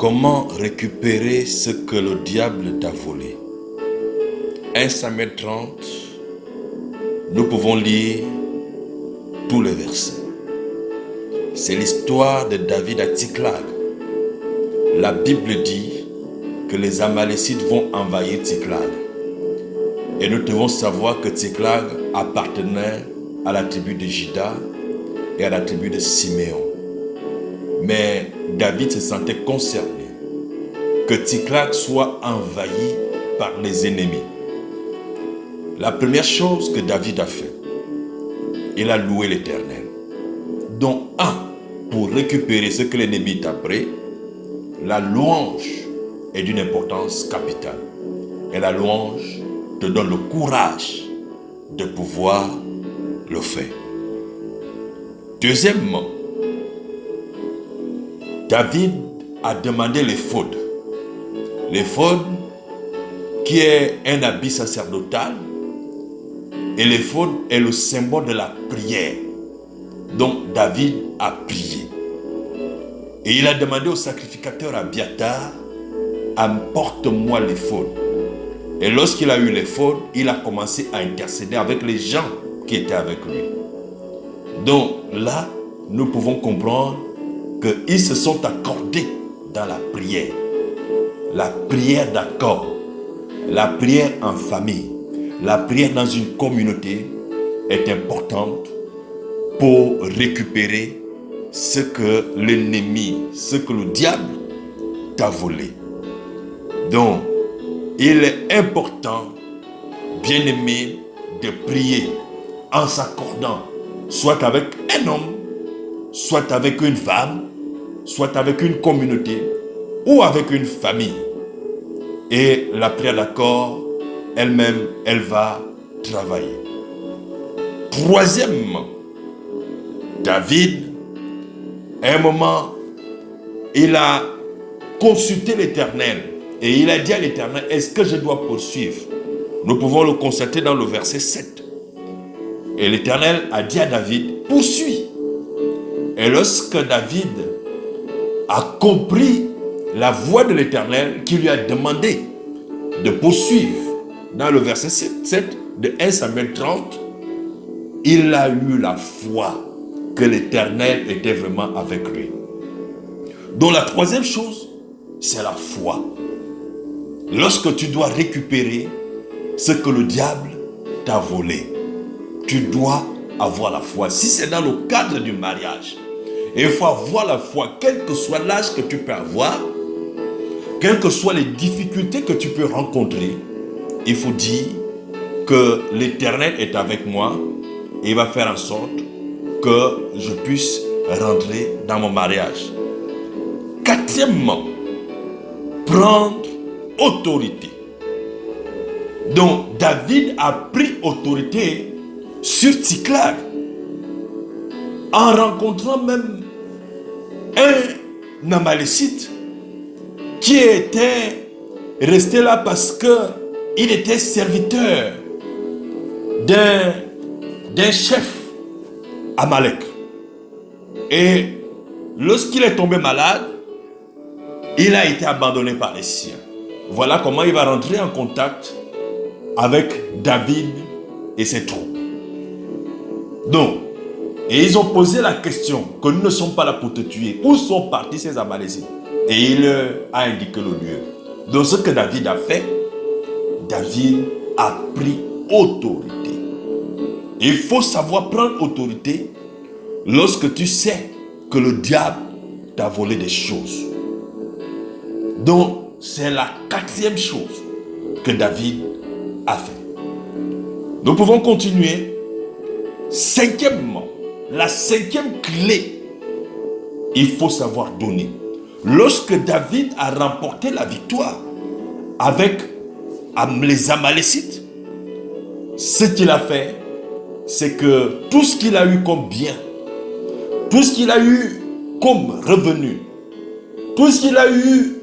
Comment récupérer ce que le diable t'a volé? 1 Samuel 30, nous pouvons lire tous les versets. C'est l'histoire de David à Tsiklag. La Bible dit que les Amalécites vont envahir Tsiklag. Et nous devons savoir que Tsiklag appartenait à la tribu de Juda et à la tribu de Siméon. Mais David se sentait concerné que Tsiklag soit envahi par les ennemis. La première chose que David a fait, il a loué l'Éternel. Donc, pour récupérer ce que l'ennemi t'a pris, la louange est d'une importance capitale. Et la louange te donne le courage de pouvoir le faire. Deuxièmement, David a demandé l'éphod. L'éphod qui est un habit sacerdotal, et l'éphod est le symbole de la prière. Donc David a prié. Et il a demandé au sacrificateur Abiatar, apporte-moi l'éphod. Et lorsqu'il a eu l'éphod, il a commencé à intercéder avec les gens qui étaient avec lui. Donc là, nous pouvons comprendre qu'ils se sont accordés dans la prière. La prière d'accord, la prière en famille, la prière dans une communauté est importante pour récupérer ce que l'ennemi, ce que le diable t'a volé. Donc, il est important, bien aimé, de prier en s'accordant, soit avec un homme, soit avec une femme, soit avec une communauté ou avec une famille. Et la prière d'accord, elle-même, elle va travailler. Troisièmement, David, à un moment, il a consulté l'Éternel et il a dit à l'Éternel, est-ce que je dois poursuivre? Nous pouvons le constater dans le verset 7. Et l'Éternel a dit à David, poursuis. Et lorsque David a compris la voix de l'Éternel qui lui a demandé de poursuivre, dans le verset 7 de 1 Samuel 30, il a eu la foi que l'Éternel était vraiment avec lui. Donc la troisième chose, c'est la foi. Lorsque tu dois récupérer ce que le diable t'a volé, tu dois avoir la foi. Si c'est dans le cadre du mariage, et il faut avoir la foi, quel que soit l'âge que tu peux avoir, quelles que soient les difficultés que tu peux rencontrer, il faut dire que l'Éternel est avec moi et il va faire en sorte que je puisse rentrer dans mon mariage. Quatrièmement, prendre autorité. Donc, David a pris autorité sur Tsiklag en rencontrant même un Amalécite qui était resté là parce qu'il était serviteur d'un chef Amalek. Et lorsqu'il est tombé malade, il a été abandonné par les siens. Voilà comment il va rentrer en contact avec David et ses troupes. Donc, et ils ont posé la question que nous ne sommes pas là pour te tuer. Où sont partis ces Amalécites? Et il a indiqué le lieu. Donc ce que David a fait, David a pris autorité. Il faut savoir prendre autorité lorsque tu sais que le diable t'a volé des choses. Donc c'est la quatrième chose que David a fait. Nous pouvons continuer. Cinquièmement, la cinquième clé, il faut savoir donner. Lorsque David a remporté la victoire avec les Amalécites, ce qu'il a fait, c'est que tout ce qu'il a eu comme bien, tout ce qu'il a eu comme revenu, tout ce qu'il a eu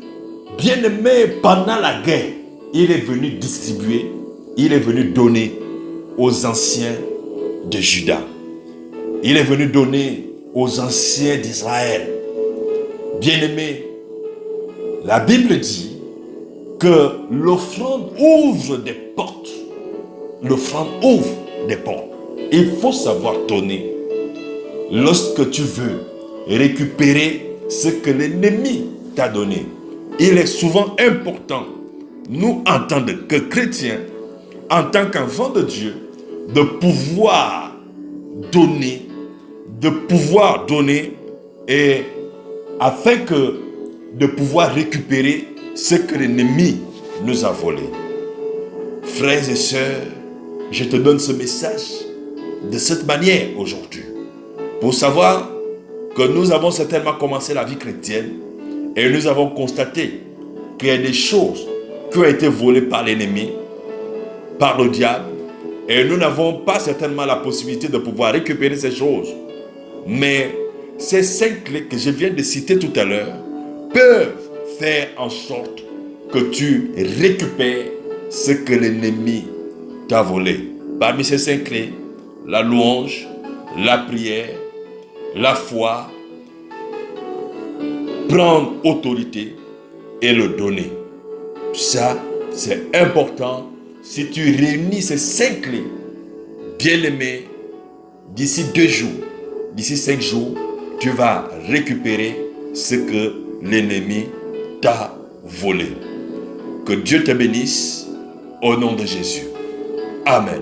bien aimé pendant la guerre, il est venu distribuer, il est venu donner aux anciens de Juda. Il est venu donner aux anciens d'Israël. Bien-aimés, La Bible dit que l'offrande ouvre des portes. L'offrande ouvre des portes. Il faut savoir donner. Lorsque tu veux récupérer ce que l'ennemi t'a donné, il est souvent important, nous en tant que chrétiens, en tant qu'enfants de Dieu, de pouvoir donner et afin de pouvoir récupérer ce que l'ennemi nous a volé. Frères et sœurs, je te donne ce message de cette manière aujourd'hui, pour savoir que nous avons certainement commencé la vie chrétienne et nous avons constaté qu'il y a des choses qui ont été volées par l'ennemi, par le diable, et nous n'avons pas certainement la possibilité de pouvoir récupérer ces choses. Mais ces 5 clés que je viens de citer tout à l'heure peuvent faire en sorte que tu récupères ce que l'ennemi t'a volé. Parmi ces 5 clés, la louange, la prière, la foi, prendre autorité et le donner. Ça, c'est important. Si tu réunis ces 5 clés, bien aimé, d'ici 2 jours, d'ici 5 jours, tu vas récupérer ce que l'ennemi t'a volé. Que Dieu te bénisse au nom de Jésus. Amen.